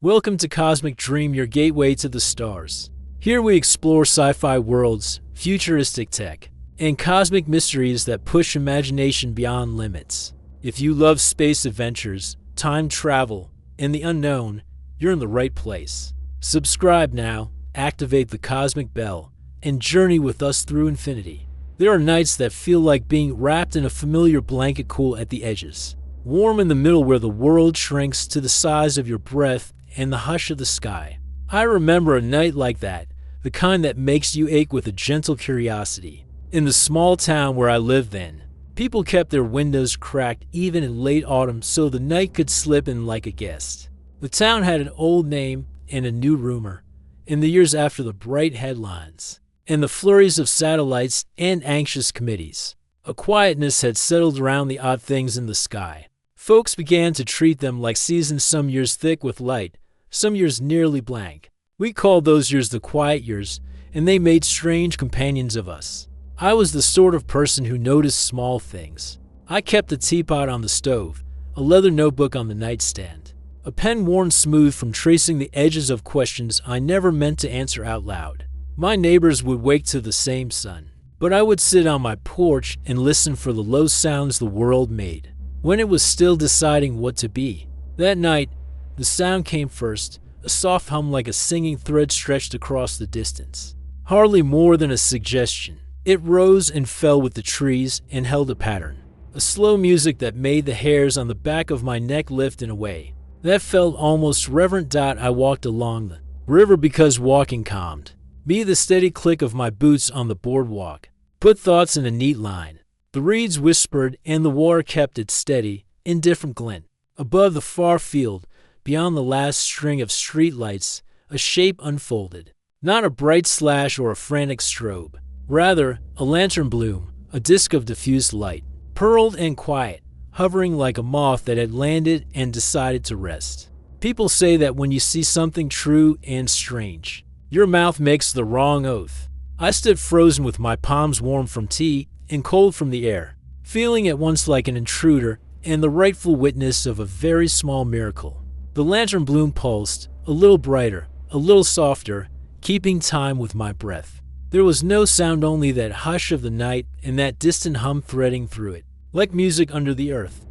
Welcome to Cosmic Dream, your gateway to the stars. Here we explore sci-fi worlds, futuristic tech, and cosmic mysteries that push imagination beyond limits. If you love space adventures, time travel, and the unknown, you're in the right place. Subscribe now, activate the cosmic bell, and journey with us through infinity. There are nights that feel like being wrapped in a familiar blanket, cool at the edges, warm in the middle where the world shrinks to the size of your breath and the hush of the sky. I remember a night like that, the kind that makes you ache with a gentle curiosity. In the small town where I lived then, people kept their windows cracked even in late autumn so the night could slip in like a guest. The town had an old name and a new rumor. In the years after the bright headlines and the flurries of satellites and anxious committees, a quietness had settled around the odd things in the sky. Folks began to treat them like seasons, some years thick with light, some years nearly blank. We called those years the quiet years, and they made strange companions of us. I was the sort of person who noticed small things. I kept a teapot on the stove, a leather notebook on the nightstand, a pen worn smooth from tracing the edges of questions I never meant to answer out loud. My neighbors would wake to the same sun, but I would sit on my porch and listen for the low sounds the world made when it was still deciding what to be. That night, the sound came first, a soft hum like a singing thread stretched across the distance. Hardly more than a suggestion. It rose and fell with the trees and held a pattern. A slow music that made the hairs on the back of my neck lift in a way that felt almost reverent. I walked along the river because walking calmed me, the steady click of my boots on the boardwalk put thoughts in a neat line. The reeds whispered and the water kept its steady, indifferent glint. Above the far field, beyond the last string of streetlights, a shape unfolded. Not a bright slash or a frantic strobe. Rather, a lantern bloom, a disk of diffused light, pearled and quiet, hovering like a moth that had landed and decided to rest. People say that when you see something true and strange, your mouth makes the wrong oath. I stood frozen with my palms warm from tea and cold from the air, feeling at once like an intruder and the rightful witness of a very small miracle. The lantern bloom pulsed, a little brighter, a little softer, keeping time with my breath. There was no sound, only that hush of the night and that distant hum threading through it, like music under the earth.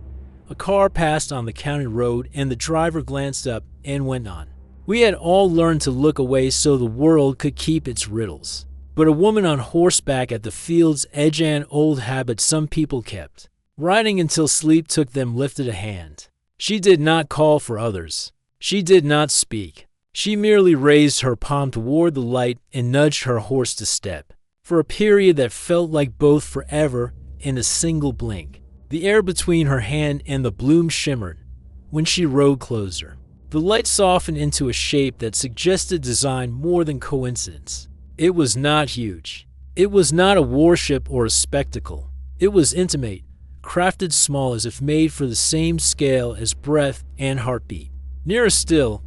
A car passed on the county road and the driver glanced up and went on. We had all learned to look away so the world could keep its riddles. But a woman on horseback at the field's edge, an old habit some people kept. Riding until sleep took them, lifted a hand. She did not call for others. She did not speak. She merely raised her palm toward the light and nudged her horse to step. For a period that felt like both forever and a single blink, the air between her hand and the bloom shimmered. When she rode closer, the light softened into a shape that suggested design more than coincidence. It was not huge. It was not a warship or a spectacle. It was intimate, crafted small as if made for the same scale as breath and heartbeat. Nearer still,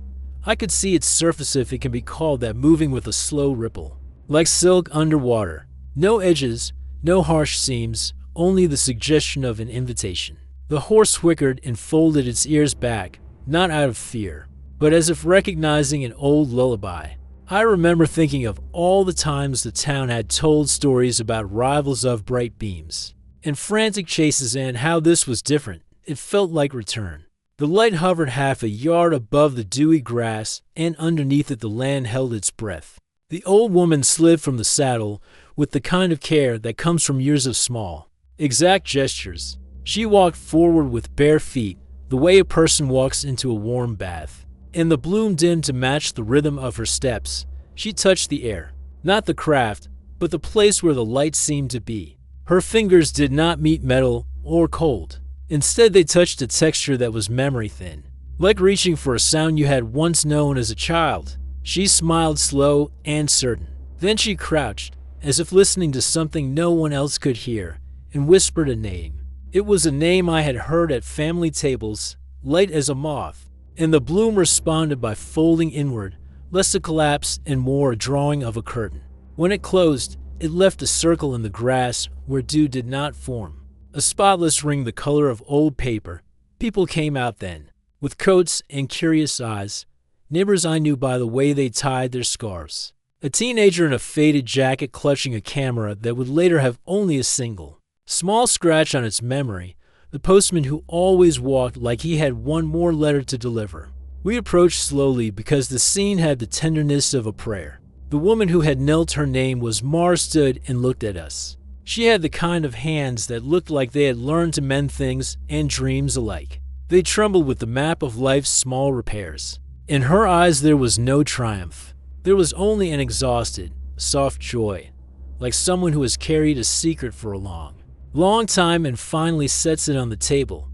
I could see its surface, if it can be called that, moving with a slow ripple, like silk underwater. No edges, no harsh seams, only the suggestion of an invitation. The horse whickered and folded its ears back, not out of fear, but as if recognizing an old lullaby. I remember thinking of all the times the town had told stories about rivals of bright beams and frantic chases, and how this was different. It felt like return. The light hovered half a yard above the dewy grass, and underneath it the land held its breath. The old woman slid from the saddle with the kind of care that comes from years of small, exact gestures. She walked forward with bare feet, the way a person walks into a warm bath, and the bloom dimmed to match the rhythm of her steps. She touched the air, not the craft, but the place where the light seemed to be. Her fingers did not meet metal or cold. Instead, they touched a texture that was memory thin, like reaching for a sound you had once known as a child. She smiled, slow and certain. Then she crouched, as if listening to something no one else could hear, and whispered a name. It was a name I had heard at family tables, light as a moth, and the bloom responded by folding inward, less a collapse and more a drawing of a curtain. When it closed, it left a circle in the grass where dew did not form, a spotless ring the color of old paper. People came out then, with coats and curious eyes, neighbors I knew by the way they tied their scarves. A teenager in a faded jacket clutching a camera that would later have only a single small scratch on its memory, the postman who always walked like he had one more letter to deliver. We approached slowly because the scene had the tenderness of a prayer. The woman who had knelt her name was Mara stood and looked at us. She had the kind of hands that looked like they had learned to mend things and dreams alike. They trembled with the map of life's small repairs. In her eyes there was no triumph. There was only an exhausted, soft joy, like someone who has carried a secret for a long time and finally sets it on the table.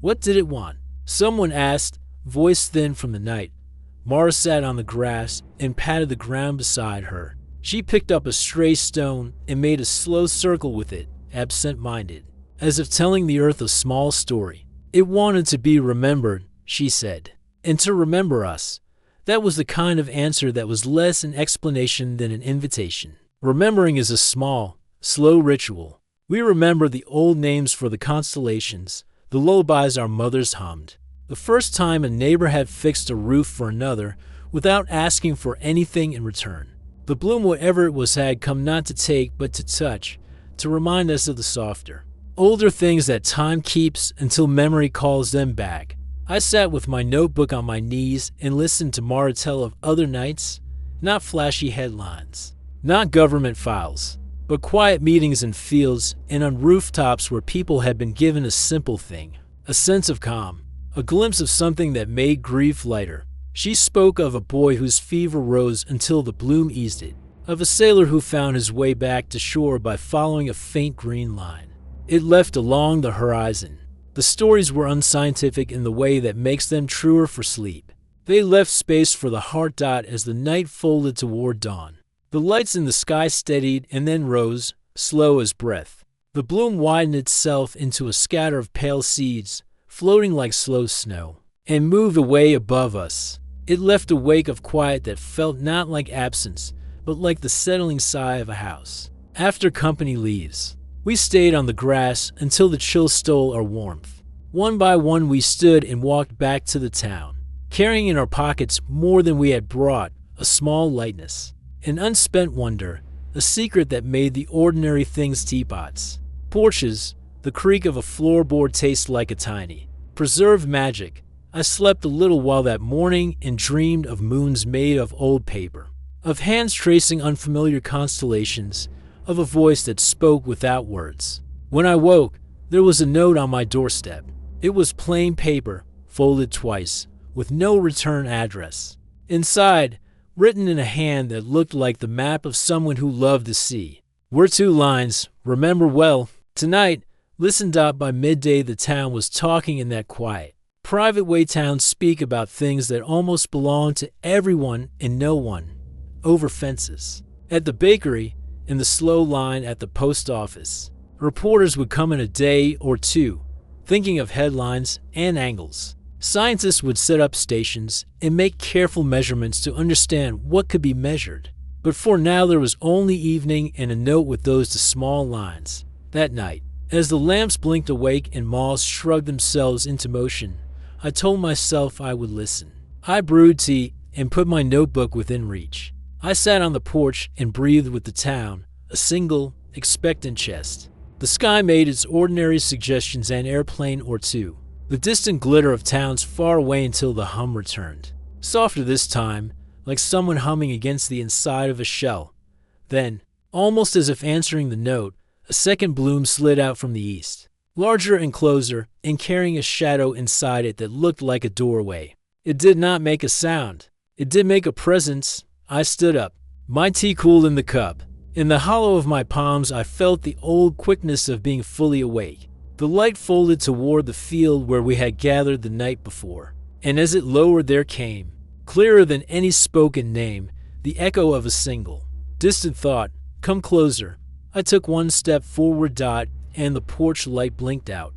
What did it want? Someone asked, voice thin from the night. Mara sat on the grass and patted the ground beside her. She picked up a stray stone and made a slow circle with it, absent-minded, as if telling the earth a small story. It wanted to be remembered, she said, and to remember us. That was the kind of answer that was less an explanation than an invitation. Remembering is a small, slow ritual. We remember the old names for the constellations, the lullabies our mothers hummed. The first time a neighbor had fixed a roof for another without asking for anything in return. The bloom, whatever it was, had come not to take but to touch, to remind us of the softer, older things that time keeps until memory calls them back. I sat with my notebook on my knees and listened to Mara tell of other nights, not flashy headlines, not government files, but quiet meetings in fields and on rooftops where people had been given a simple thing, a sense of calm, a glimpse of something that made grief lighter. She spoke of a boy whose fever rose until the bloom eased it, of a sailor who found his way back to shore by following a faint green line. It left along the horizon. The stories were unscientific in the way that makes them truer for sleep. They left space for the heart dot as the night folded toward dawn. The lights in the sky steadied and then rose, slow as breath. The bloom widened itself into a scatter of pale seeds, floating like slow snow, and moved away above us. It left a wake of quiet that felt not like absence, but like the settling sigh of a house after company leaves. We stayed on the grass until the chill stole our warmth. One by one we stood and walked back to the town, carrying in our pockets more than we had brought, a small lightness, an unspent wonder, a secret that made the ordinary things teapots, porches, the creak of a floorboard taste like a tiny, preserved magic. I slept a little while that morning and dreamed of moons made of old paper, of hands tracing unfamiliar constellations, of a voice that spoke without words. When I woke, there was a note on my doorstep. It was plain paper, folded twice, with no return address. Inside, written in a hand that looked like the map of someone who loved the sea, were two lines, remember well, tonight, listen. By midday the town was talking in that quiet, private way towns speak about things that almost belong to everyone and no one, over fences. At the bakery, in the slow line at the post office, reporters would come in a day or two, thinking of headlines and angles. Scientists would set up stations and make careful measurements to understand what could be measured. But for now there was only evening and a note with those two small lines. That night, as the lamps blinked awake and moths shrugged themselves into motion, I told myself I would listen. I brewed tea and put my notebook within reach. I sat on the porch and breathed with the town, a single, expectant chest. The sky made its ordinary suggestions, an airplane or two, the distant glitter of towns far away until the hum returned. Softer this time, like someone humming against the inside of a shell. Then, almost as if answering the note, a second bloom slid out from the east, larger and closer, and carrying a shadow inside it that looked like a doorway. It did not make a sound. It did make a presence. I stood up. My tea cooled in the cup. In the hollow of my palms I felt the old quickness of being fully awake. The light folded toward the field where we had gathered the night before, and as it lowered there came, clearer than any spoken name, the echo of a single, distant thought, "Come closer." I took one step forward, and the porch light blinked out.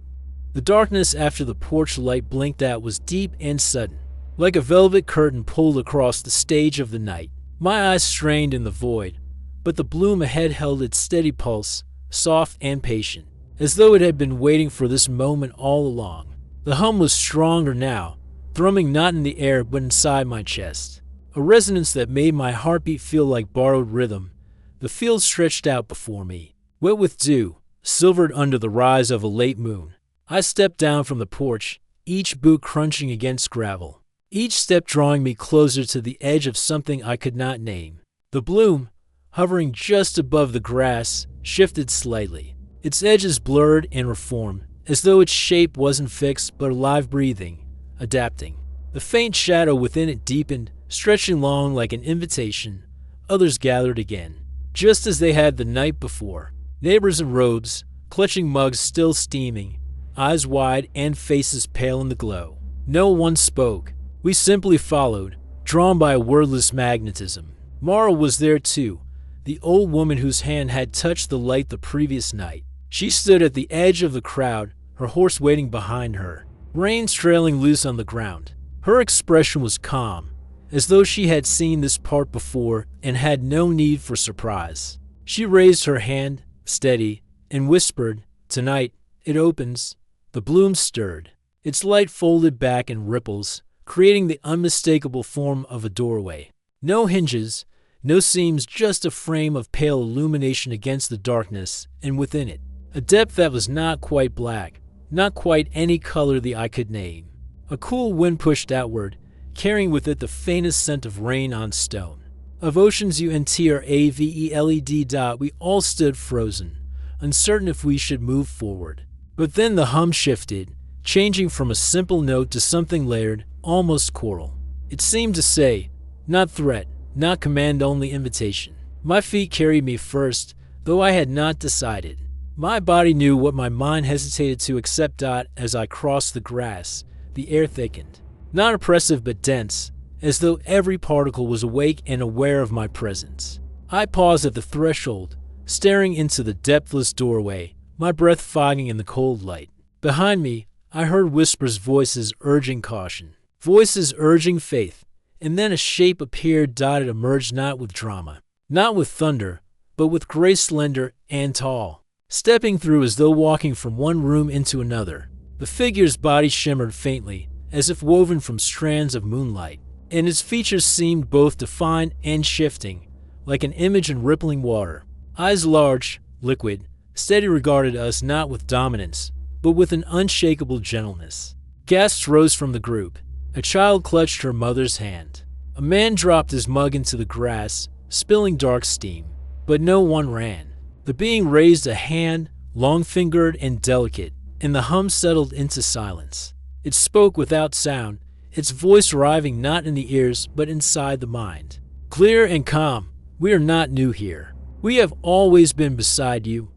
The darkness after the porch light blinked out was deep and sudden, like a velvet curtain pulled across the stage of the night. My eyes strained in the void, but the bloom ahead held its steady pulse, soft and patient, as though it had been waiting for this moment all along. The hum was stronger now, thrumming not in the air but inside my chest. A resonance that made my heartbeat feel like borrowed rhythm. The field stretched out before me, wet with dew, silvered under the rise of a late moon. I stepped down from the porch, each boot crunching against gravel, each step drawing me closer to the edge of something I could not name. The bloom, hovering just above the grass, shifted slightly, its edges blurred and reformed, as though its shape wasn't fixed but alive, breathing, adapting. The faint shadow within it deepened, stretching long like an invitation. Others gathered again, just as they had the night before. Neighbors in robes, clutching mugs still steaming, eyes wide and faces pale in the glow. No one spoke. We simply followed, drawn by a wordless magnetism. Mara was there too, the old woman whose hand had touched the light the previous night. She stood at the edge of the crowd, her horse waiting behind her, reins trailing loose on the ground. Her expression was calm, as though she had seen this part before and had no need for surprise. She raised her hand, steady, and whispered, "Tonight, it opens." The bloom stirred. Its light folded back in ripples, creating the unmistakable form of a doorway. No hinges, no seams, just a frame of pale illumination against the darkness, and within it, a depth that was not quite black, not quite any color the eye could name. A cool wind pushed outward, carrying with it the faintest scent of rain on stone. Of oceans UNTRAVELED. We all stood frozen, uncertain if we should move forward. But then the hum shifted, changing from a simple note to something layered, almost choral. It seemed to say, not threat, not command, only invitation. My feet carried me first, though I had not decided. My body knew what my mind hesitated to accept. As I crossed the grass, the air thickened. Not oppressive but dense, as though every particle was awake and aware of my presence. I paused at the threshold, staring into the depthless doorway, my breath fogging in the cold light. Behind me, I heard whispers, voices urging caution, voices urging faith, and then a shape appeared. It emerged not with drama, not with thunder, but with grace, slender and tall, stepping through as though walking from one room into another. The figure's body shimmered faintly, as if woven from strands of moonlight, and its features seemed both defined and shifting, like an image in rippling water. Eyes large, liquid, steady, regarded us not with dominance, but with an unshakable gentleness. Gasps rose from the group. A child clutched her mother's hand. A man dropped his mug into the grass, spilling dark steam. But no one ran. The being raised a hand, long-fingered and delicate, and the hum settled into silence. It spoke without sound, its voice arriving not in the ears but inside the mind. Clear and calm. We are not new here. We have always been beside you.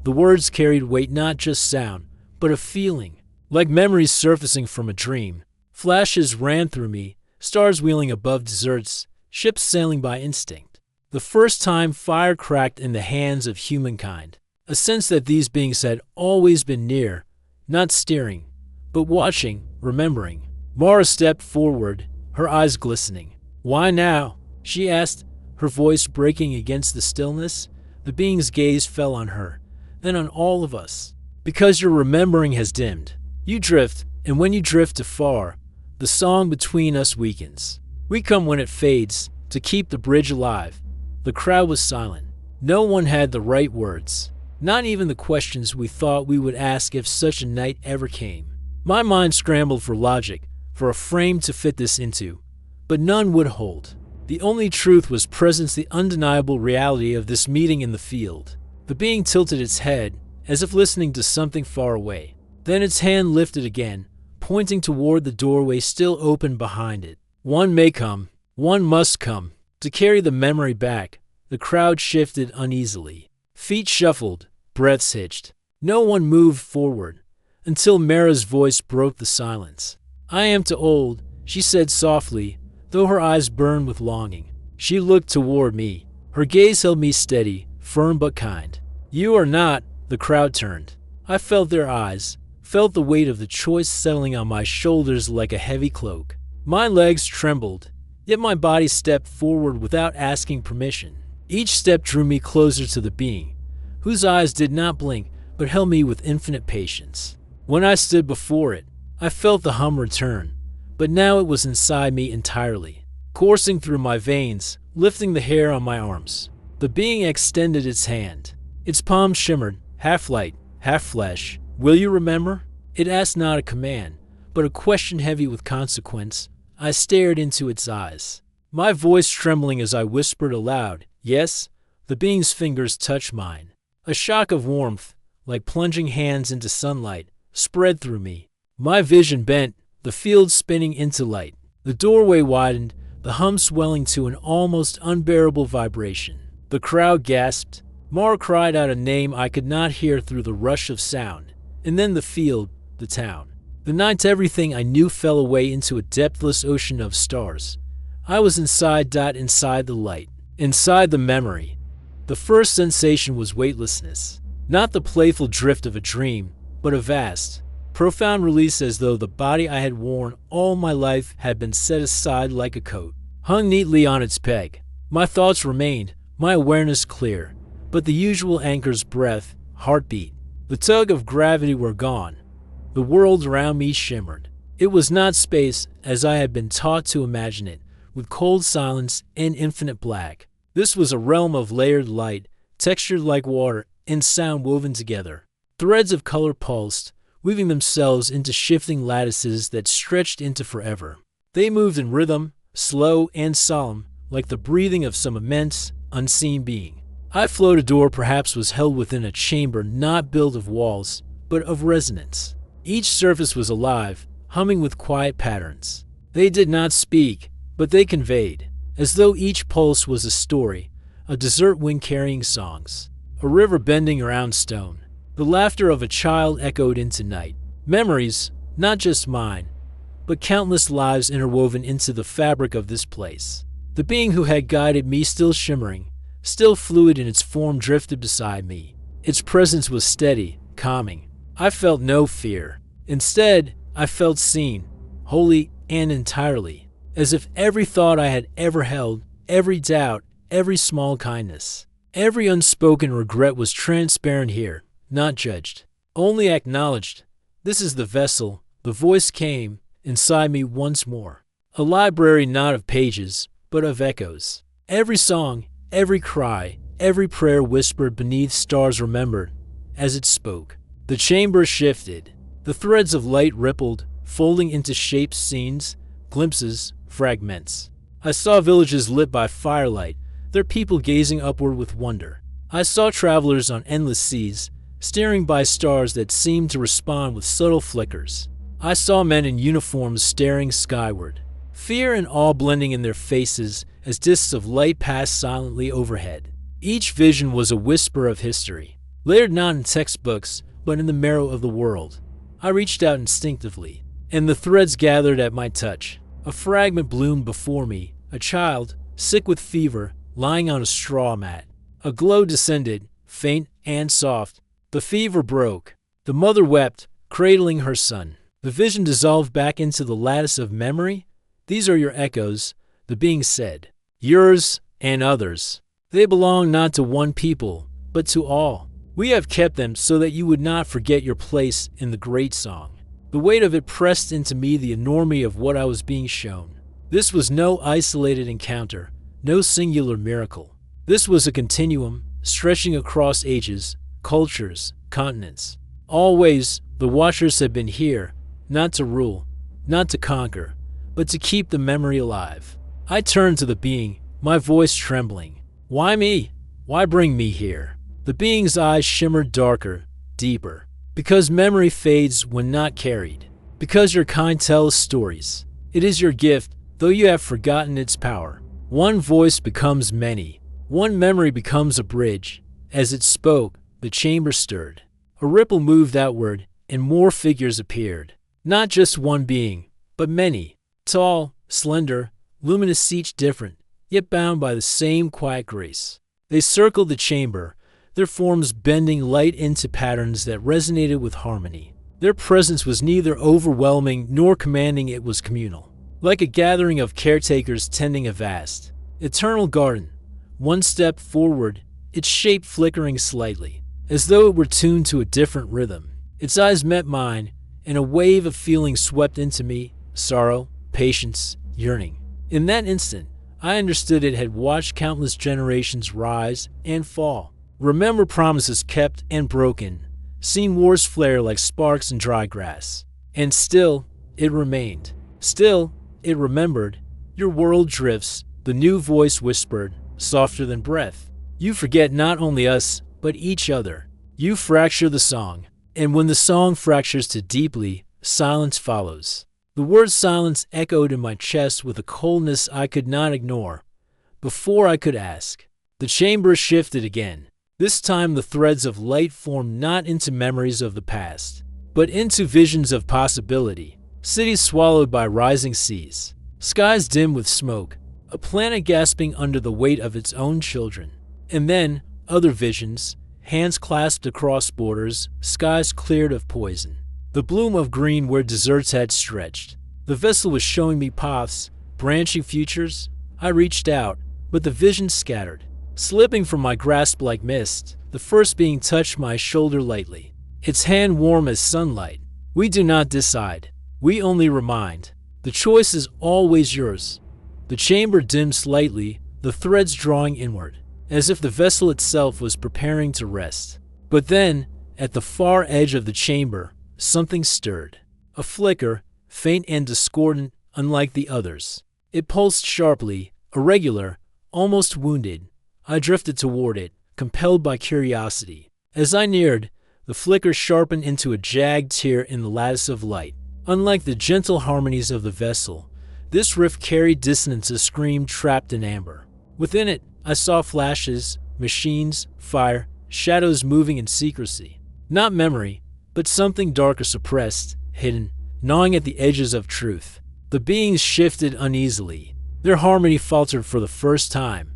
The words carried weight, not just sound, but a feeling, like memories surfacing from a dream. Flashes ran through me, stars wheeling above deserts, ships sailing by instinct. The first time fire cracked in the hands of humankind. A sense that these beings had always been near, not steering, but watching, remembering. Mara stepped forward, her eyes glistening. "Why now?" she asked, her voice breaking against the stillness. The being's gaze fell on her, then on all of us. "Because your remembering has dimmed. You drift, and when you drift too far, the song between us weakens. We come when it fades, to keep the bridge alive." The crowd was silent. No one had the right words, not even the questions we thought we would ask if such a night ever came. My mind scrambled for logic, for a frame to fit this into, but none would hold. The only truth was presence, the undeniable reality of this meeting in the field. The being tilted its head, as if listening to something far away. Then its hand lifted again, pointing toward the doorway still open behind it. One may come, one must come, to carry the memory back. The crowd shifted uneasily. Feet shuffled, breaths hitched. No one moved forward, until Mara's voice broke the silence. "I am too old," she said softly, though her eyes burned with longing. She looked toward me. Her gaze held me steady, firm but kind. "You are not." The crowd turned. I felt their eyes, felt the weight of the choice settling on my shoulders like a heavy cloak. My legs trembled, yet my body stepped forward without asking permission. Each step drew me closer to the being, whose eyes did not blink but held me with infinite patience. When I stood before it, I felt the hum return, but now it was inside me entirely, coursing through my veins, lifting the hair on my arms. The being extended its hand. Its palm shimmered, half light, half flesh. "Will you remember?" It asked not a command, but a question heavy with consequence. I stared into its eyes, my voice trembling as I whispered aloud, "Yes." The being's fingers touched mine. A shock of warmth, like plunging hands into sunlight, spread through me. My vision bent, the field spinning into light. The doorway widened, the hum swelling to an almost unbearable vibration. The crowd gasped. Mara cried out a name I could not hear through the rush of sound. And then the field, the town. The night everything I knew fell away into a depthless ocean of stars. I was inside the light, inside the memory. The first sensation was weightlessness. Not the playful drift of a dream, but a vast, profound release, as though the body I had worn all my life had been set aside like a coat, hung neatly on its peg. My thoughts remained, my awareness clear, but the usual anchors, breath, heartbeat, the tug of gravity were gone. The world around me shimmered. It was not space as I had been taught to imagine it, with cold silence and infinite black. This was a realm of layered light, textured like water, and sound woven together. Threads of color pulsed, weaving themselves into shifting lattices that stretched into forever. They moved in rhythm, slow and solemn, like the breathing of some immense, unseen being. I floated, or perhaps was held within a chamber not built of walls, but of resonance. Each surface was alive, humming with quiet patterns. They did not speak, but they conveyed, as though each pulse was a story, a desert wind carrying songs, a river bending around stone. The laughter of a child echoed into night. Memories, not just mine, but countless lives interwoven into the fabric of this place. The being who had guided me, still shimmering, still fluid in its form, drifted beside me. Its presence was steady, calming. I felt no fear. Instead, I felt seen, wholly and entirely, as if every thought I had ever held, every doubt, every small kindness, every unspoken regret was transparent here, not judged, only acknowledged. "This is the vessel," the voice came inside me once more. A library not of pages, but of echoes. Every song, every cry, every prayer whispered beneath stars remembered as it spoke. The chamber shifted. The threads of light rippled, folding into shapes, scenes, glimpses, fragments. I saw villages lit by firelight, their people gazing upward with wonder. I saw travelers on endless seas, steering by stars that seemed to respond with subtle flickers. I saw men in uniforms staring skyward, fear and awe blending in their faces as discs of light passed silently overhead. Each vision was a whisper of history, layered not in textbooks, but in the marrow of the world. I reached out instinctively, and the threads gathered at my touch. A fragment bloomed before me, a child, sick with fever, lying on a straw mat. A glow descended, faint and soft. The fever broke. The mother wept, cradling her son. The vision dissolved back into the lattice of memory. "These are your echoes," the being said. "Yours and others. They belong not to one people, but to all. We have kept them so that you would not forget your place in the great song." The weight of it pressed into me, the enormity of what I was being shown. This was no isolated encounter, no singular miracle. This was a continuum, stretching across ages, cultures, continents. Always, the Watchers had been here, not to rule, not to conquer, but to keep the memory alive. I turned to the being, my voice trembling. "Why me? Why bring me here?" The being's eyes shimmered darker, deeper. "Because memory fades when not carried. Because your kind tells stories. It is your gift, though you have forgotten its power. One voice becomes many. One memory becomes a bridge." As it spoke, the chamber stirred. A ripple moved outward, and more figures appeared. Not just one being, but many. Tall, slender, luminous, each different, yet bound by the same quiet grace. They circled the chamber, their forms bending light into patterns that resonated with harmony. Their presence was neither overwhelming nor commanding, it was communal. Like a gathering of caretakers tending a vast, eternal garden. One step forward, its shape flickering slightly, as though it were tuned to a different rhythm. Its eyes met mine, and a wave of feeling swept into me: sorrow, patience, yearning. In that instant, I understood it had watched countless generations rise and fall. Remember promises kept and broken, seen wars flare like sparks in dry grass. And still, it remained. Still, it remembered. Your world drifts, the new voice whispered, softer than breath. You forget not only us, but each other. You fracture the song. And when the song fractures too deeply, silence follows. The word silence echoed in my chest with a coldness I could not ignore. Before I could ask, the chamber shifted again. This time the threads of light formed not into memories of the past, but into visions of possibility. Cities swallowed by rising seas, skies dim with smoke, a planet gasping under the weight of its own children. And then, other visions, hands clasped across borders, skies cleared of poison. The bloom of green where deserts had stretched. The vessel was showing me paths, branching futures. I reached out, but the vision scattered, slipping from my grasp like mist. The first being touched my shoulder lightly, its hand warm as sunlight. We do not decide. We only remind. The choice is always yours. The chamber dimmed slightly, the threads drawing inward, as if the vessel itself was preparing to rest. But then, at the far edge of the chamber, something stirred. A flicker, faint and discordant, unlike the others. It pulsed sharply, irregular, almost wounded. I drifted toward it, compelled by curiosity. As I neared, the flicker sharpened into a jagged tear in the lattice of light. Unlike the gentle harmonies of the vessel, this rift carried dissonance, a scream trapped in amber. Within it, I saw flashes, machines, fire, shadows moving in secrecy. Not memory, but something darker, suppressed, hidden, gnawing at the edges of truth. The beings shifted uneasily. Their harmony faltered for the first time.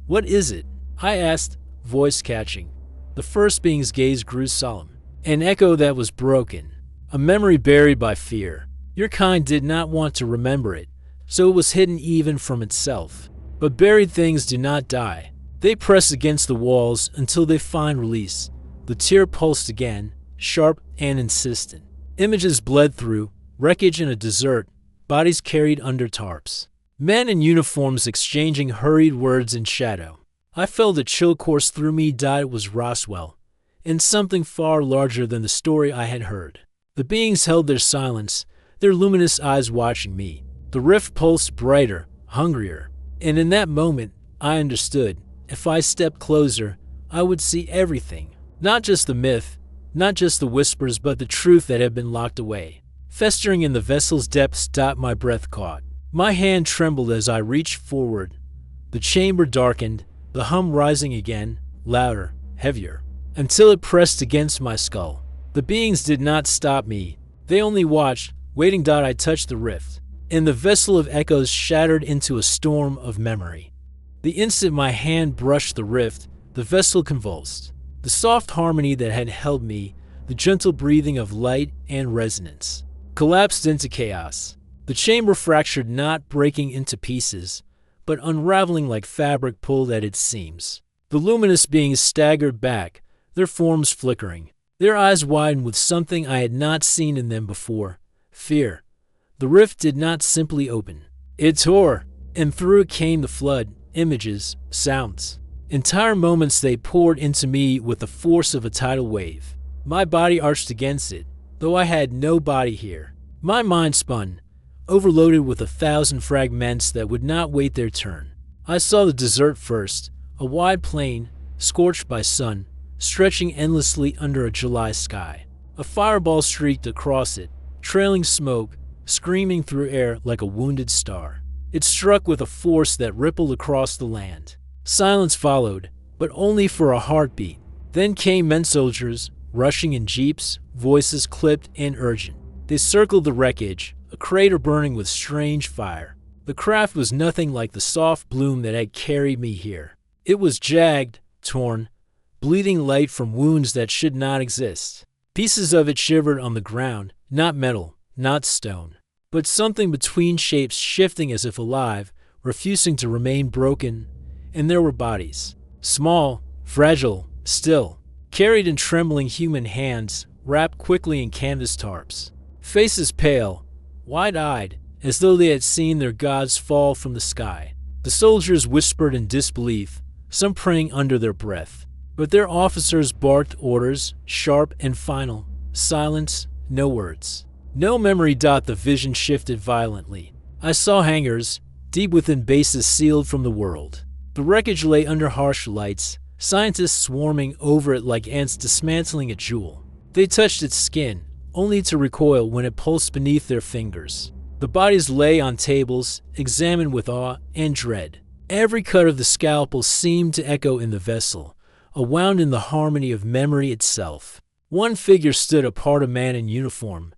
What is it? I asked, voice catching. The first being's gaze grew solemn. An echo that was broken. A memory buried by fear. Your kind did not want to remember it, so it was hidden even from itself. But buried things do not die. They press against the walls until they find release. The tear pulsed again, sharp and insistent. Images bled through, wreckage in a desert, bodies carried under tarps. Men in uniforms exchanging hurried words in shadow. I felt a chill course through me. It was Roswell, and something far larger than the story I had heard. The beings held their silence, their luminous eyes watching me. The rift pulsed brighter, hungrier, and in that moment, I understood. If I stepped closer, I would see everything. Not just the myth, not just the whispers, but the truth that had been locked away. Festering in the vessel's depths. My breath caught. My hand trembled as I reached forward. The chamber darkened, the hum rising again, louder, heavier, until it pressed against my skull. The beings did not stop me. They only watched, waiting. I touched the rift, and the vessel of echoes shattered into a storm of memory. The instant my hand brushed the rift, the vessel convulsed. The soft harmony that had held me, the gentle breathing of light and resonance, collapsed into chaos. The chamber fractured, not breaking into pieces, but unraveling like fabric pulled at its seams. The luminous beings staggered back, their forms flickering. Their eyes widened with something I had not seen in them before: fear. The rift did not simply open. It tore, and through it came the flood, images, sounds. Entire moments. They poured into me with the force of a tidal wave. My body arched against it, though I had no body here. My mind spun, overloaded with 1,000 fragments that would not wait their turn. I saw the desert first, a wide plain, scorched by sun, stretching endlessly under a July sky. A fireball streaked across it, trailing smoke, screaming through air like a wounded star. It struck with a force that rippled across the land. Silence followed, but only for a heartbeat. Then came men soldiers, rushing in jeeps, voices clipped and urgent. They circled the wreckage, a crater burning with strange fire. The craft was nothing like the soft bloom that had carried me here. It was jagged, torn, bleeding light from wounds that should not exist. Pieces of it shivered on the ground, not metal, not stone, but something between, shapes shifting as if alive, refusing to remain broken. And there were bodies, small, fragile, still, carried in trembling human hands, wrapped quickly in canvas tarps. Faces pale, wide-eyed, as though they had seen their gods fall from the sky. The soldiers whispered in disbelief, some praying under their breath. But their officers barked orders, sharp and final. Silence, no words. No memory. The vision shifted violently. I saw hangars, deep within bases sealed from the world. The wreckage lay under harsh lights, scientists swarming over it like ants dismantling a jewel. They touched its skin, only to recoil when it pulsed beneath their fingers. The bodies lay on tables, examined with awe and dread. Every cut of the scalpel seemed to echo in the vessel, a wound in the harmony of memory itself. One figure stood apart, a man in uniform,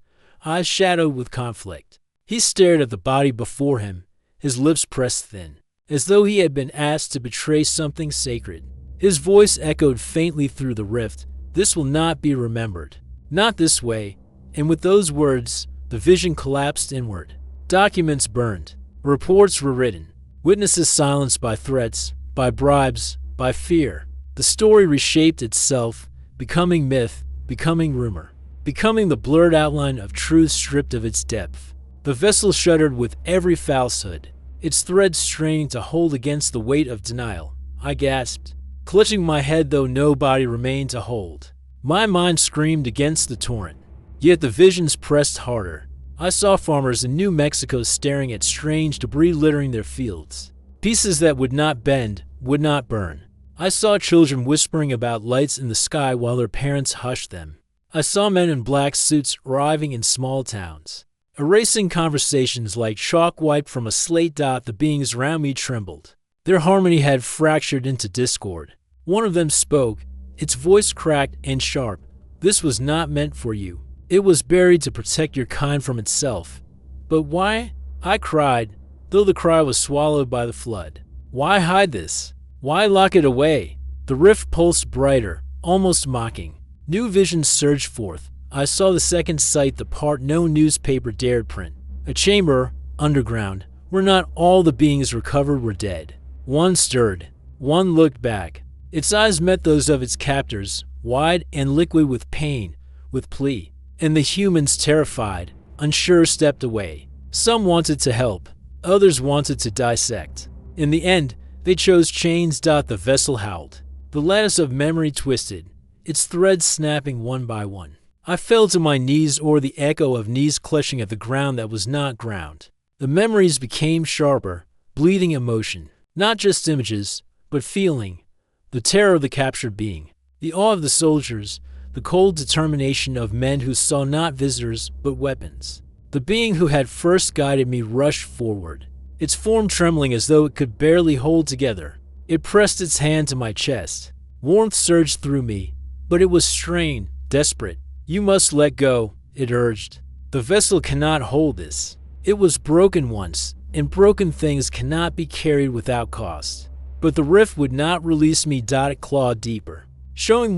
eyes shadowed with conflict. He stared at the body before him, his lips pressed thin, as though he had been asked to betray something sacred. His voice echoed faintly through the rift, "This will not be remembered. Not this way." And with those words, the vision collapsed inward. Documents burned, reports were written, witnesses silenced by threats, by bribes, by fear. The story reshaped itself, becoming myth, becoming rumor, becoming the blurred outline of truth stripped of its depth. The vessel shuddered with every falsehood, its threads straining to hold against the weight of denial. I gasped, clutching my head though no body remained to hold. My mind screamed against the torrent. Yet the visions pressed harder. I saw farmers in New Mexico staring at strange debris littering their fields. Pieces that would not bend, would not burn. I saw children whispering about lights in the sky while their parents hushed them. I saw men in black suits arriving in small towns, erasing conversations like chalk wiped from a slate. The beings around me trembled. Their harmony had fractured into discord. One of them spoke, its voice cracked and sharp. "This was not meant for you. It was buried to protect your kind from itself." "But why?" I cried, though the cry was swallowed by the flood. "Why hide this? Why lock it away?" The rift pulsed brighter, almost mocking. New visions surged forth. I saw the second sight, the part no newspaper dared print. A chamber, underground, where not all the beings recovered were dead. One stirred. One looked back. Its eyes met those of its captors, wide and liquid with pain, with plea. And the humans, terrified, unsure, stepped away. Some wanted to help. Others wanted to dissect. In the end, they chose chains. The vessel howled. The lattice of memory twisted, its threads snapping one by one. I fell to my knees, or the echo of knees clutching at the ground that was not ground. The memories became sharper, bleeding emotion. Not just images, but feeling. The terror of the captured being. The awe of the soldiers. The cold determination of men who saw not visitors, but weapons. The being who had first guided me rushed forward, its form trembling as though it could barely hold together. It pressed its hand to my chest. Warmth surged through me, but it was strained, desperate. "You must let go," it urged. "The vessel cannot hold this. It was broken once, and broken things cannot be carried without cost." But the rift would not release me. It clawed deeper, showing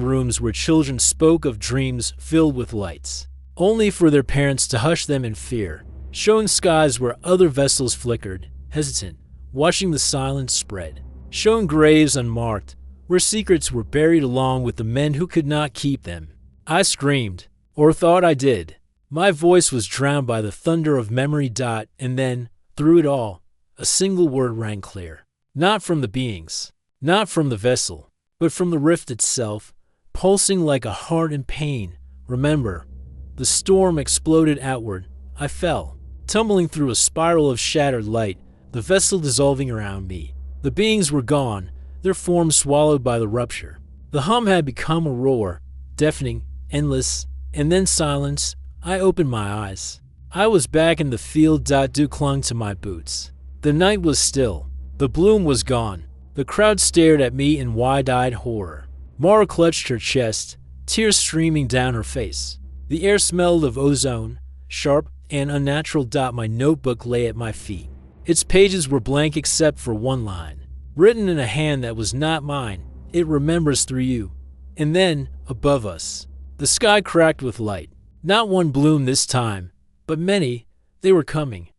rooms where children spoke of dreams filled with lights, only for their parents to hush them in fear, showing skies where other vessels flickered, hesitant, watching the silence spread, showing graves unmarked, where secrets were buried along with the men who could not keep them. I screamed, or thought I did. My voice was drowned by the thunder of memory. And then, through it all, a single word rang clear. Not from the beings, not from the vessel, but from the rift itself, pulsing like a heart in pain. "Remember." The storm exploded outward. I fell, tumbling through a spiral of shattered light, the vessel dissolving around me. The beings were gone, their forms swallowed by the rupture. The hum had become a roar, deafening, endless, and then silence. I opened my eyes. I was back in the field. Dew clung to my boots. The night was still. The bloom was gone. The crowd stared at me in wide-eyed horror. Mara clutched her chest, tears streaming down her face. The air smelled of ozone, sharp and unnatural. My notebook lay at my feet. Its pages were blank except for one line, written in a hand that was not mine. "It remembers through you." And then, above us, the sky cracked with light. Not one bloom this time, but many. They were coming.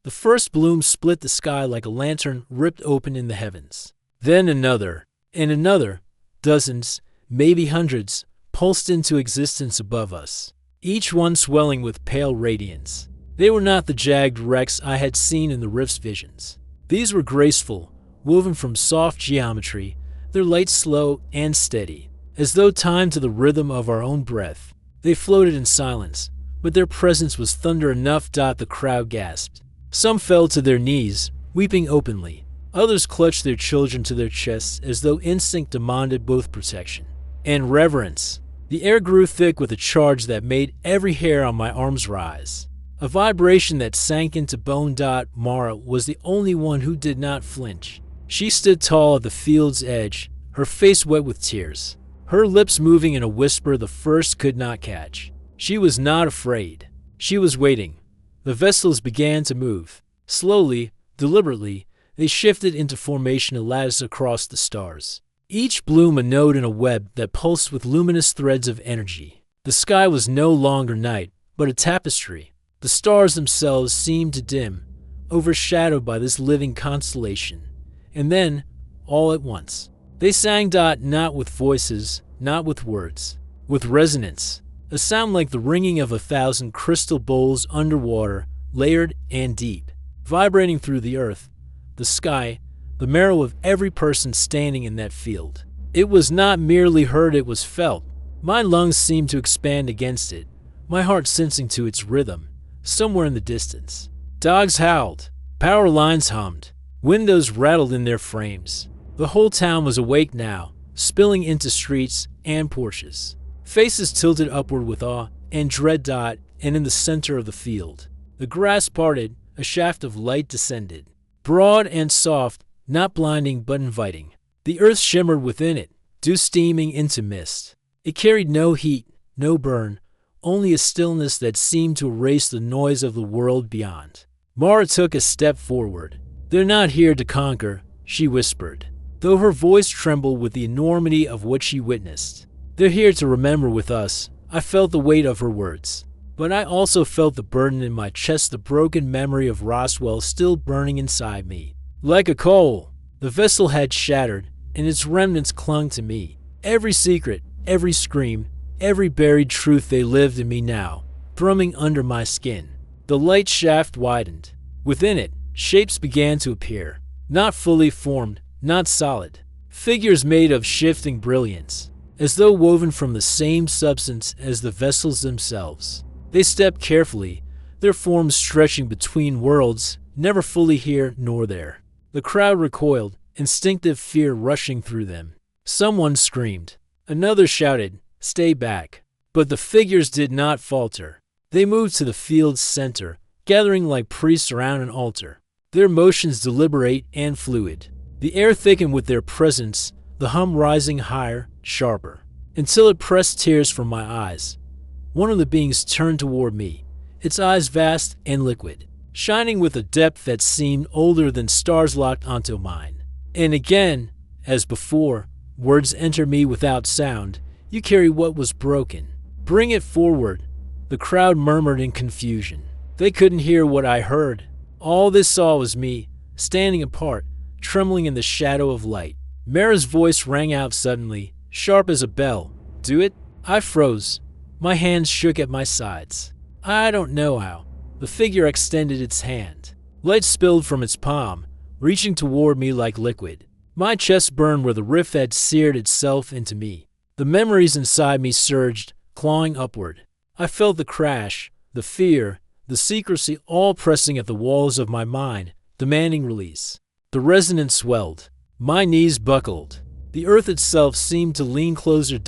The first bloom split the sky like a lantern ripped open in the heavens. Then another, and another. Dozens, maybe hundreds, pulsed into existence above us, each one swelling with pale radiance. They were not the jagged wrecks I had seen in the rift's visions. These were graceful, woven from soft geometry, their light slow and steady, as though timed to the rhythm of our own breath. They floated in silence, but their presence was thunder enough. The crowd gasped. Some fell to their knees, weeping openly. Others clutched their children to their chests as though instinct demanded both protection and reverence. The air grew thick with a charge that made every hair on my arms rise. A vibration that sank into bone. Mara was the only one who did not flinch. She stood tall at the field's edge, her face wet with tears, her lips moving in a whisper the first could not catch. She was not afraid. She was waiting. The vessels began to move. Slowly, deliberately, they shifted into formation, a lattice across the stars. Each bloom a node in a web that pulsed with luminous threads of energy. The sky was no longer night, but a tapestry. The stars themselves seemed to dim, overshadowed by this living constellation. And then, all at once, they sang. Not with voices, not with words, with resonance. A sound like the ringing of 1,000 crystal bowls underwater, layered and deep, vibrating through the earth, the sky, the marrow of every person standing in that field. It was not merely heard, it was felt. My lungs seemed to expand against it, my heart sensing to its rhythm, somewhere in the distance. Dogs howled, power lines hummed, windows rattled in their frames. The whole town was awake now, spilling into streets and porches. Faces tilted upward with awe and dread. And in the center of the field, the grass parted, a shaft of light descended. Broad and soft, not blinding but inviting. The earth shimmered within it, dew steaming into mist. It carried no heat, no burn, only a stillness that seemed to erase the noise of the world beyond. Mara took a step forward. "They're not here to conquer," she whispered, though her voice trembled with the enormity of what she witnessed. "They're here to remember with us." I felt the weight of her words, but I also felt the burden in my chest, the broken memory of Roswell still burning inside me. Like a coal, the vessel had shattered, and its remnants clung to me. Every secret, every scream, every buried truth, they lived in me now, thrumming under my skin. The light shaft widened. Within it, shapes began to appear, not fully formed, not solid. Figures made of shifting brilliance, as though woven from the same substance as the vessels themselves. They stepped carefully, their forms stretching between worlds, never fully here nor there. The crowd recoiled, instinctive fear rushing through them. Someone screamed. Another shouted, "Stay back." But the figures did not falter. They moved to the field's center, gathering like priests around an altar, their motions deliberate and fluid. The air thickened with their presence, the hum rising higher, sharper, until it pressed tears from my eyes. One of the beings turned toward me, its eyes vast and liquid, shining with a depth that seemed older than stars locked onto mine. And again, as before, words enter me without sound. "You carry what was broken. Bring it forward." The crowd murmured in confusion. They couldn't hear what I heard. All they saw was me, standing apart, trembling in the shadow of light. Mara's voice rang out suddenly, sharp as a bell. "Do it?" I froze. My hands shook at my sides. I don't know how. The figure extended its hand. Light spilled from its palm, reaching toward me like liquid. My chest burned where the rift had seared itself into me. The memories inside me surged, clawing upward. I felt the crash, the fear, the secrecy all pressing at the walls of my mind, demanding release. The resonance swelled. My knees buckled. The earth itself seemed to lean closer.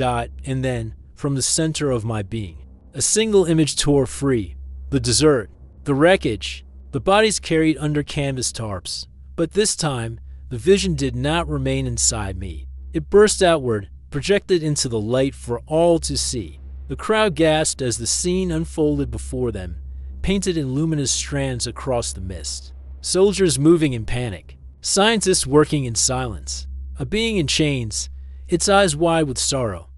And then, from the center of my being, a single image tore free. The desert, the wreckage, the bodies carried under canvas tarps. But this time, the vision did not remain inside me. It burst outward, projected into the light for all to see. The crowd gasped as the scene unfolded before them, painted in luminous strands across the mist. Soldiers moving in panic, scientists working in silence, a being in chains, its eyes wide with sorrow.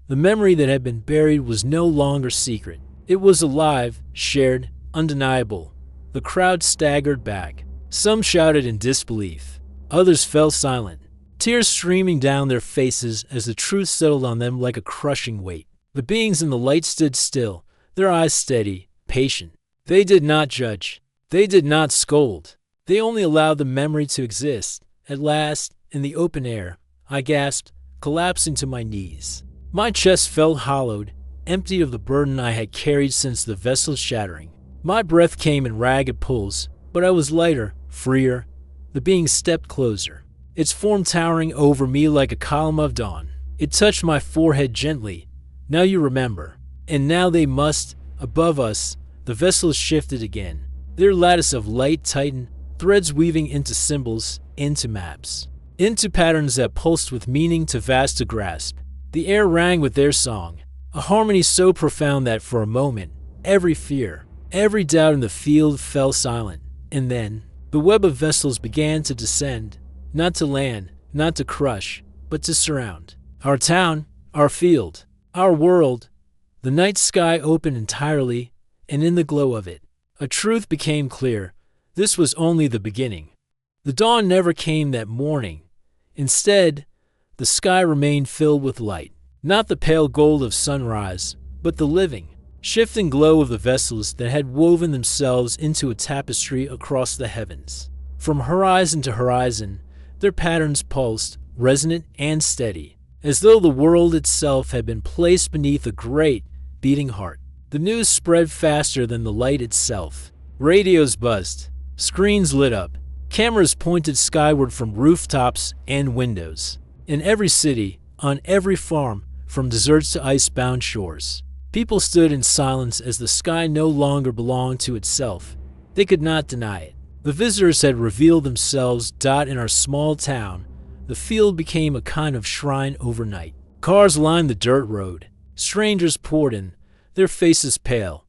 The memory that had been buried was no longer secret. It was alive, shared, undeniable. The crowd staggered back. Some shouted in disbelief. Others fell silent, tears streaming down their faces as the truth settled on them like a crushing weight. The beings in the light stood still, their eyes steady, patient. They did not judge. They did not scold. They only allowed the memory to exist. At last, in the open air, I gasped, collapsing to my knees. My chest felt hollowed, emptied of the burden I had carried since the vessel's shattering. My breath came in ragged pulls, but I was lighter, freer. The being stepped closer, its form towering over me like a column of dawn. It touched my forehead gently. Now you remember. And now they must, above us, the vessels shifted again. Their lattice of light tightened, threads weaving into symbols, into maps, into patterns that pulsed with meaning too vast to grasp. The air rang with their song, a harmony so profound that for a moment, every fear, every doubt in the field fell silent. And then, the web of vessels began to descend, not to land, not to crush, but to surround. Our town, our field, our world. The night sky opened entirely, and in the glow of it, a truth became clear. This was only the beginning. The dawn never came that morning. Instead, the sky remained filled with light. Not the pale gold of sunrise, but the living, shifting glow of the vessels that had woven themselves into a tapestry across the heavens. From horizon to horizon, their patterns pulsed, resonant and steady, as though the world itself had been placed beneath a great, beating heart. The news spread faster than the light itself. Radios buzzed, screens lit up, cameras pointed skyward from rooftops and windows. In every city, on every farm, from deserts to ice-bound shores, people stood in silence as the sky no longer belonged to itself. They could not deny it. The visitors had revealed themselves. In our small town, the field became a kind of shrine overnight. Cars lined the dirt road. Strangers poured in, their faces pale,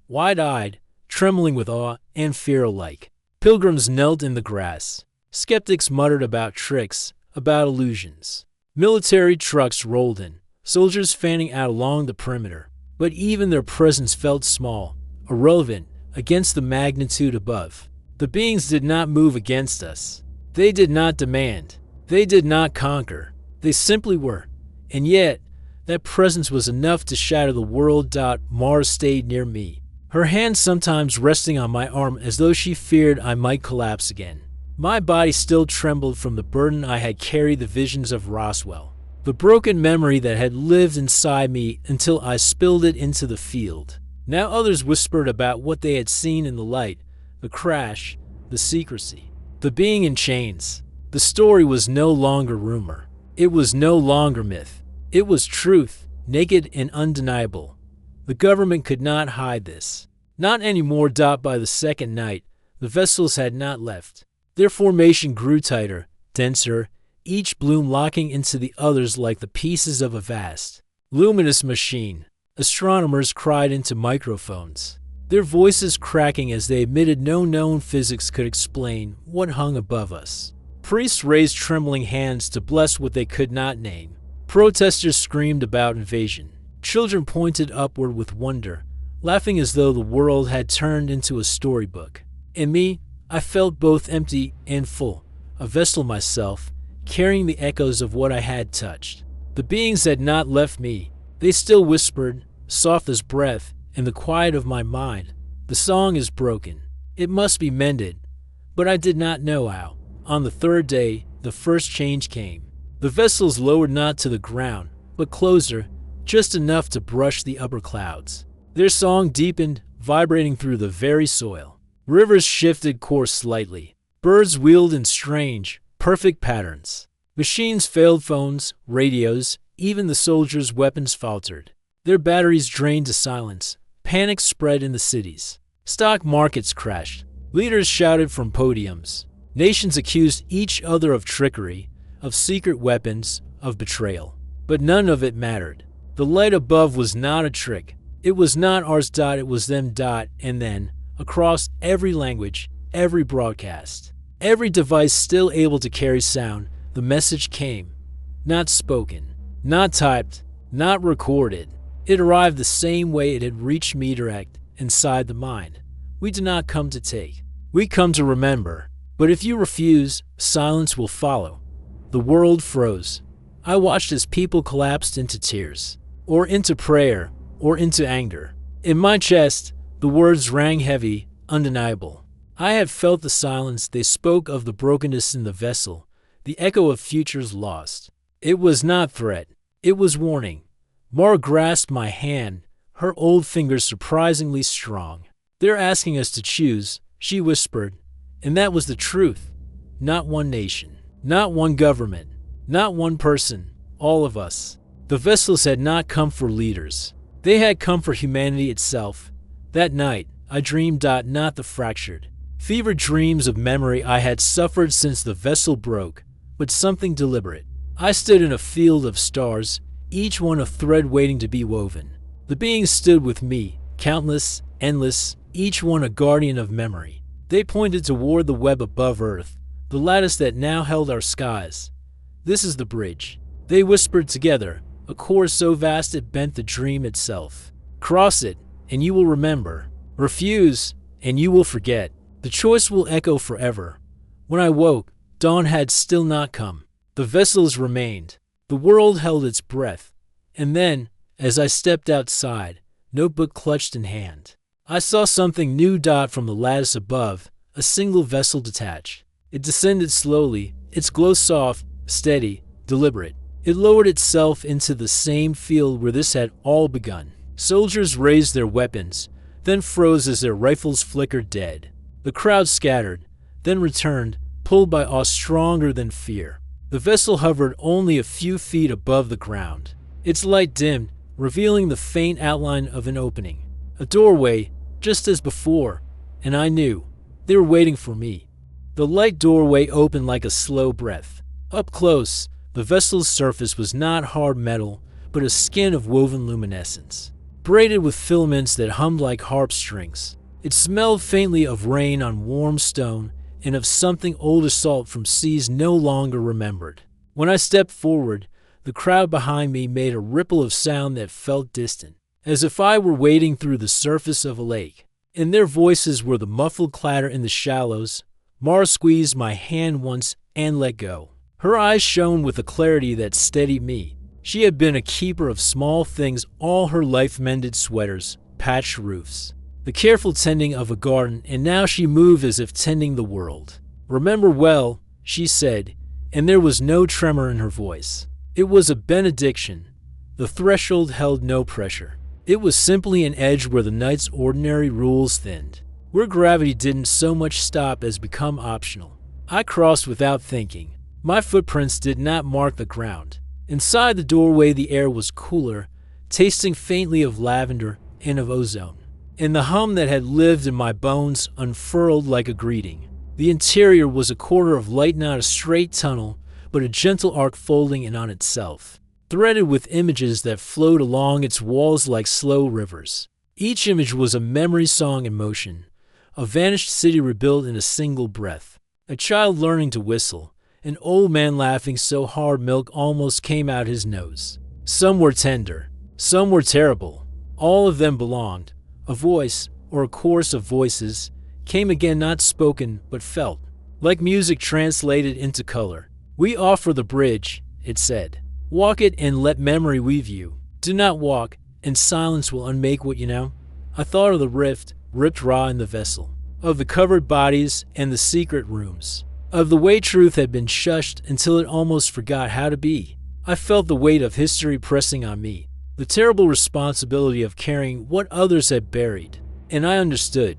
wide-eyed, trembling with awe and fear alike. Pilgrims knelt in the grass. Skeptics muttered about tricks, about illusions. Military trucks rolled in, soldiers fanning out along the perimeter. But even their presence felt small, irrelevant, against the magnitude above. The beings did not move against us. They did not demand. They did not conquer. They simply were. And yet, that presence was enough to shatter the world. Mars stayed near me, her hand sometimes resting on my arm as though she feared I might collapse again. My body still trembled from the burden I had carried, the visions of Roswell, the broken memory that had lived inside me until I spilled it into the field. Now others whispered about what they had seen in the light, the crash, the secrecy, the being in chains. The story was no longer rumor. It was no longer myth. It was truth, naked and undeniable. The government could not hide this. Not anymore. By the second night, the vessels had not left. Their formation grew tighter, denser, each bloom locking into the others like the pieces of a vast, luminous machine. Astronomers cried into microphones, their voices cracking as they admitted no known physics could explain what hung above us. Priests raised trembling hands to bless what they could not name. Protesters screamed about invasion. Children pointed upward with wonder, laughing as though the world had turned into a storybook. In me, I felt both empty and full, a vessel myself, carrying the echoes of what I had touched. The beings had not left me. They still whispered, soft as breath, in the quiet of my mind. The song is broken. It must be mended. But I did not know how. On the third day, the first change came. The vessels lowered not to the ground, but closer, just enough to brush the upper clouds. Their song deepened, vibrating through the very soil. Rivers shifted course slightly. Birds wheeled in strange, perfect patterns. Machines failed, phones, radios, even the soldiers' weapons faltered. Their batteries drained to silence. Panic spread in the cities. Stock markets crashed. Leaders shouted from podiums. Nations accused each other of trickery, of secret weapons, of betrayal. But none of it mattered. The light above was not a trick. It was not ours. It was them. And then, across every language, every broadcast, every device still able to carry sound, the message came. Not spoken, not typed, not recorded. It arrived the same way it had reached me, direct, inside the mind. We do not come to take. We come to remember. But if you refuse, silence will follow. The world froze. I watched as people collapsed into tears, or into prayer, or into anger. In my chest, The words rang heavy, undeniable. I had felt the silence. They spoke of the brokenness in the vessel, the echo of futures lost. It was not threat. It was warning. Mara grasped my hand, her old fingers surprisingly strong. "They're asking us to choose," she whispered, and that was the truth. Not one nation, not one government, not one person, all of us. The vessels had not come for leaders. They had come for humanity itself. That night, I dreamed not the fractured, fevered dreams of memory I had suffered since the vessel broke, but something deliberate. I stood in a field of stars, each one a thread waiting to be woven. The beings stood with me, countless, endless, each one a guardian of memory. They pointed toward the web above Earth, the lattice that now held our skies. "This is the bridge," they whispered together, a chorus so vast it bent the dream itself. "Cross it, and you will remember. Refuse, and you will forget. The choice will echo forever." When I woke, dawn had still not come. The vessels remained. The world held its breath. And then, as I stepped outside, notebook clutched in hand, I saw something new dot from the lattice above, a single vessel detach. It descended slowly, its glow soft, steady, deliberate. It lowered itself into the same field where this had all begun. Soldiers raised their weapons, then froze as their rifles flickered dead. The crowd scattered, then returned, pulled by awe stronger than fear. The vessel hovered only a few feet above the ground. Its light dimmed, revealing the faint outline of an opening. A doorway, just as before, and I knew they were waiting for me. The light doorway opened like a slow breath. Up close, the vessel's surface was not hard metal, but a skin of woven luminescence, braided with filaments that hummed like harp strings. It smelled faintly of rain on warm stone and of something old as salt from seas no longer remembered. When I stepped forward, the crowd behind me made a ripple of sound that felt distant, as if I were wading through the surface of a lake. In their voices were the muffled clatter in the shallows. Mara squeezed my hand once and let go. Her eyes shone with a clarity that steadied me. She had been a keeper of small things all her life, mended sweaters, patched roofs, the careful tending of a garden, and now she moved as if tending the world. "Remember well," she said, and there was no tremor in her voice. It was a benediction. The threshold held no pressure. It was simply an edge where the night's ordinary rules thinned, where gravity didn't so much stop as become optional. I crossed without thinking. My footprints did not mark the ground. Inside the doorway the air was cooler, tasting faintly of lavender and of ozone. And the hum that had lived in my bones unfurled like a greeting. The interior was a corridor of light, not a straight tunnel, but a gentle arc folding in on itself, threaded with images that flowed along its walls like slow rivers. Each image was a memory song in motion, a vanished city rebuilt in a single breath, a child learning to whistle, an old man laughing so hard milk almost came out his nose. Some were tender, some were terrible. All of them belonged. A voice, or a chorus of voices, came again, not spoken but felt, like music translated into color. "We offer the bridge," it said. "Walk it and let memory weave you. Do not walk, and silence will unmake what you know." I thought of the rift, ripped raw in the vessel, of the covered bodies and the secret rooms, of the way truth had been shushed until it almost forgot how to be. I felt the weight of history pressing on me, the terrible responsibility of carrying what others had buried. And I understood.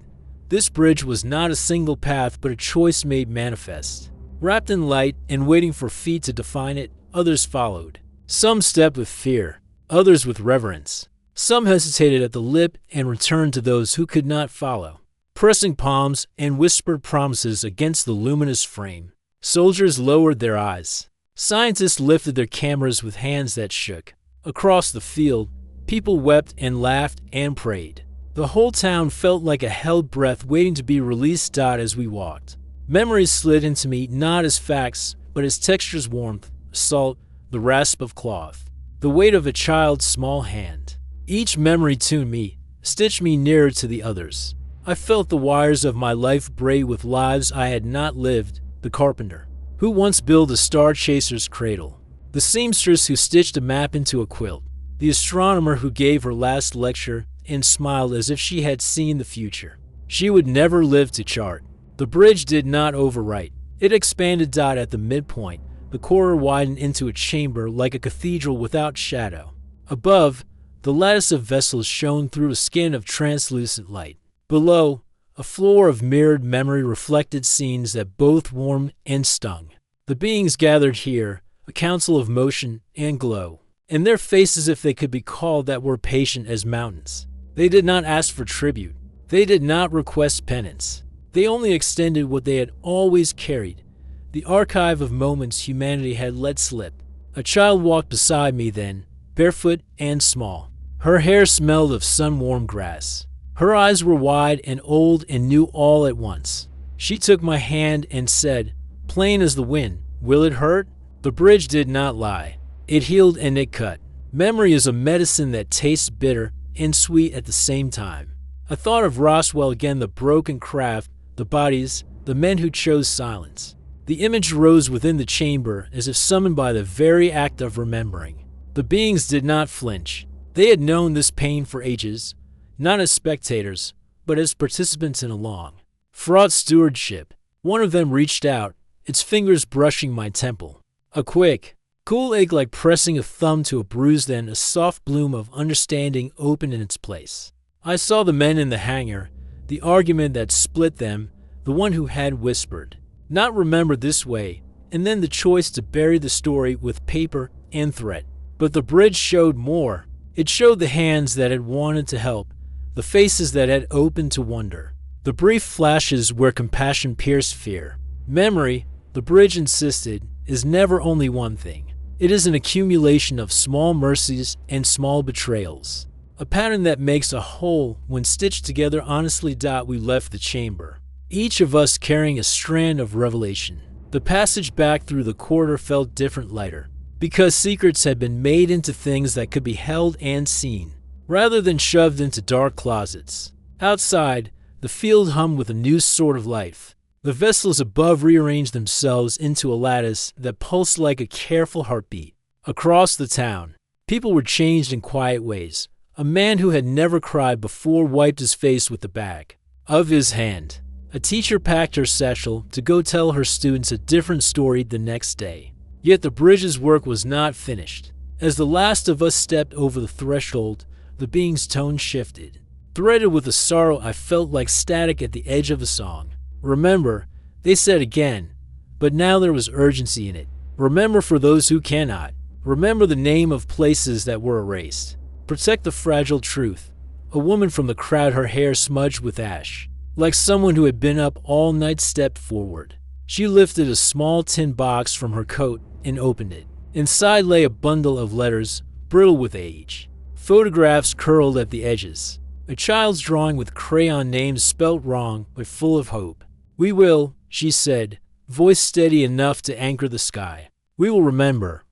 This bridge was not a single path but a choice made manifest. Wrapped in light and waiting for feet to define it, others followed. Some stepped with fear, others with reverence. Some hesitated at the lip and returned to those who could not follow, pressing palms and whispered promises against the luminous frame. Soldiers lowered their eyes. Scientists lifted their cameras with hands that shook. Across the field, people wept and laughed and prayed. The whole town felt like a held breath waiting to be released. As we walked, memories slid into me not as facts, but as textures, warmth, salt, the rasp of cloth, the weight of a child's small hand. Each memory tuned me, stitched me nearer to the others. I felt the wires of my life braid with lives I had not lived, the carpenter who once built a star chaser's cradle, the seamstress who stitched a map into a quilt, the astronomer who gave her last lecture and smiled as if she had seen the future. She would never live to chart. The bridge did not overwrite. It expanded. At the midpoint, the corridor widened into a chamber like a cathedral without shadow. Above, the lattice of vessels shone through a skin of translucent light. Below, a floor of mirrored memory reflected scenes that both warmed and stung. The beings gathered here, a council of motion and glow, and their faces, if they could be called that, were patient as mountains. They did not ask for tribute. They did not request penance. They only extended what they had always carried, the archive of moments humanity had let slip. A child walked beside me then, barefoot and small. Her hair smelled of sun-warmed grass. Her eyes were wide and old and knew all at once. She took my hand and said, plain as the wind, "Will it hurt?" The bridge did not lie. It healed and it cut. Memory is a medicine that tastes bitter and sweet at the same time. I thought of Roswell again, the broken craft, the bodies, the men who chose silence. The image rose within the chamber as if summoned by the very act of remembering. The beings did not flinch. They had known this pain for ages, not as spectators, but as participants in a long, fraught stewardship. One of them reached out, its fingers brushing my temple. A quick, cool ache like pressing a thumb to a bruise, then a soft bloom of understanding opened in its place. I saw the men in the hangar, the argument that split them, the one who had whispered, "Not remembered this way," and then the choice to bury the story with paper and threat. But the bridge showed more. It showed the hands that had wanted to help, the faces that had opened to wonder, the brief flashes where compassion pierced fear. Memory, the bridge insisted, is never only one thing. It is an accumulation of small mercies and small betrayals. A pattern that makes a whole when stitched together honestly. We left the chamber, each of us carrying a strand of revelation. The passage back through the corridor felt different, lighter, because secrets had been made into things that could be held and seen, rather than shoved into dark closets. Outside, the field hummed with a new sort of life. The vessels above rearranged themselves into a lattice that pulsed like a careful heartbeat. Across the town, people were changed in quiet ways. A man who had never cried before wiped his face with the back of his hand. A teacher packed her satchel to go tell her students a different story the next day. Yet the bridge's work was not finished. As the last of us stepped over the threshold, the being's tone shifted. Threaded with a sorrow I felt like static at the edge of a song. "Remember," they said again, but now there was urgency in it. "Remember for those who cannot. Remember the name of places that were erased. Protect the fragile truth." A woman from the crowd, her hair smudged with ash, like someone who had been up all night, stepped forward. She lifted a small tin box from her coat and opened it. Inside lay a bundle of letters, brittle with age. Photographs curled at the edges. A child's drawing with crayon, names spelt wrong but full of hope. "We will," she said, voice steady enough to anchor the sky. "We will remember."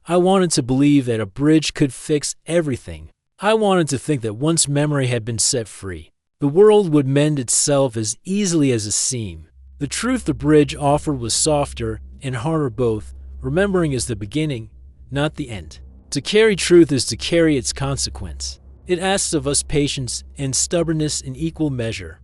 I wanted to believe that a bridge could fix everything. I wanted to think that once memory had been set free, the world would mend itself as easily as a seam. The truth the bridge offered was softer and harder both. Remembering is the beginning, not the end. To carry truth is to carry its consequence. It asks of us patience and stubbornness in equal measure.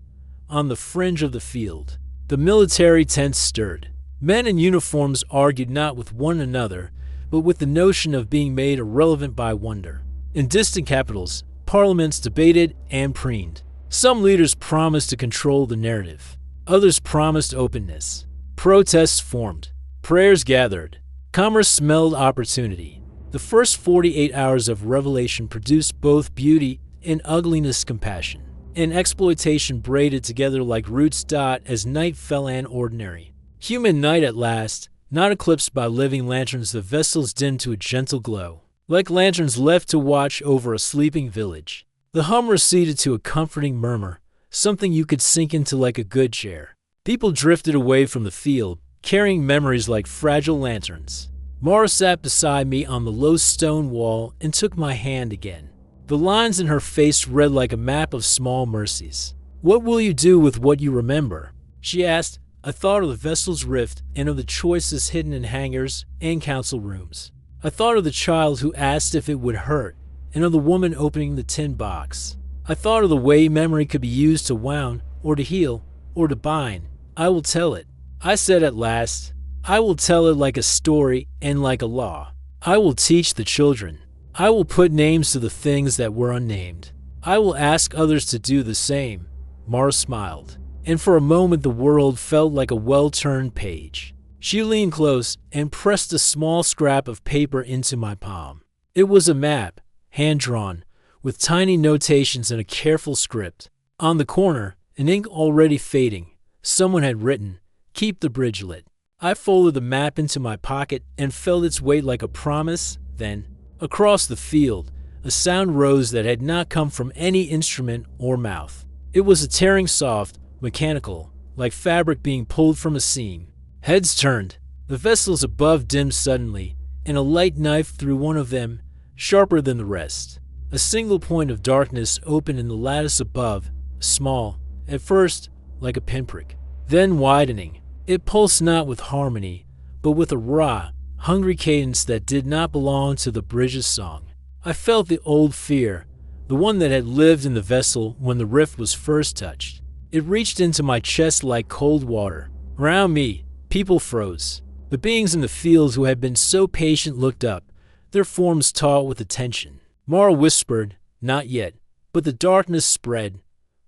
On the fringe of the field, the military tents stirred. Men in uniforms argued not with one another, but with the notion of being made irrelevant by wonder. In distant capitals, parliaments debated and preened. Some leaders promised to control the narrative. Others promised openness. Protests formed. Prayers gathered. Commerce smelled opportunity. The first 48 hours of revelation produced both beauty and ugliness, compassion and exploitation braided together like roots. As night fell, an ordinary human night at last, not eclipsed by living lanterns, the vessels dimmed to a gentle glow, like lanterns left to watch over a sleeping village. The hum receded to a comforting murmur, something you could sink into like a good chair. People drifted away from the field, carrying memories like fragile lanterns. Mara sat beside me on the low stone wall and took my hand again. The lines in her face read like a map of small mercies. "What will you do with what you remember?" she asked. I thought of the vessel's rift and of the choices hidden in hangars and council rooms. I thought of the child who asked if it would hurt, and of the woman opening the tin box. I thought of the way memory could be used to wound, or to heal, or to bind. I will tell it. I said at last. I will tell it like a story and like a law. I will teach the children. I will put names to the things that were unnamed. I will ask others to do the same. Mara smiled, and for a moment the world felt like a well-turned page. She leaned close and pressed a small scrap of paper into my palm. It was a map, hand-drawn, with tiny notations in a careful script. On the corner, in ink already fading, someone had written, "Keep the bridge lit." I folded the map into my pocket and felt its weight like a promise. Then, across the field, a sound rose that had not come from any instrument or mouth. It was a tearing soft, mechanical, like fabric being pulled from a seam. Heads turned. The vessels above dimmed suddenly, and a light knifed through one of them, sharper than the rest. A single point of darkness opened in the lattice above, small, at first, like a pinprick, then widening. It pulsed not with harmony, but with a raw, hungry cadence that did not belong to the bridge's song. I felt the old fear, the one that had lived in the vessel when the rift was first touched. It reached into my chest like cold water. Around me, people froze. The beings in the fields who had been so patient looked up, their forms taut with attention. Mara whispered, "Not yet," but the darkness spread.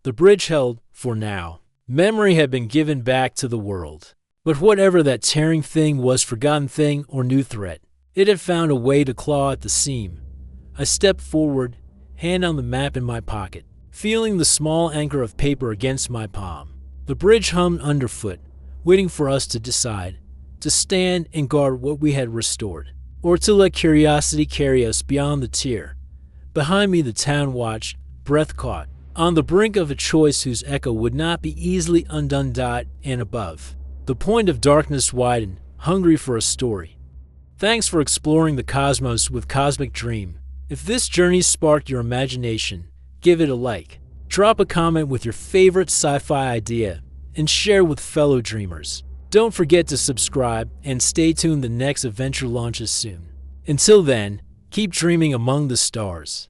The bridge held, for now. Memory had been given back to the world. But whatever that tearing thing was, forgotten thing or new threat, it had found a way to claw at the seam. I stepped forward, hand on the map in my pocket, feeling the small anchor of paper against my palm. The bridge hummed underfoot, waiting for us to decide, to stand and guard what we had restored, or to let curiosity carry us beyond the tier. Behind me the town watched, breath caught, on the brink of a choice whose echo would not be easily undone. And above, the point of darkness widened, hungry for a story. Thanks for exploring the cosmos with Cosmic Dream. If this journey sparked your imagination, give it a like. Drop a comment with your favorite sci-fi idea and share with fellow dreamers. Don't forget to subscribe and stay tuned, the next adventure launches soon. Until then, keep dreaming among the stars.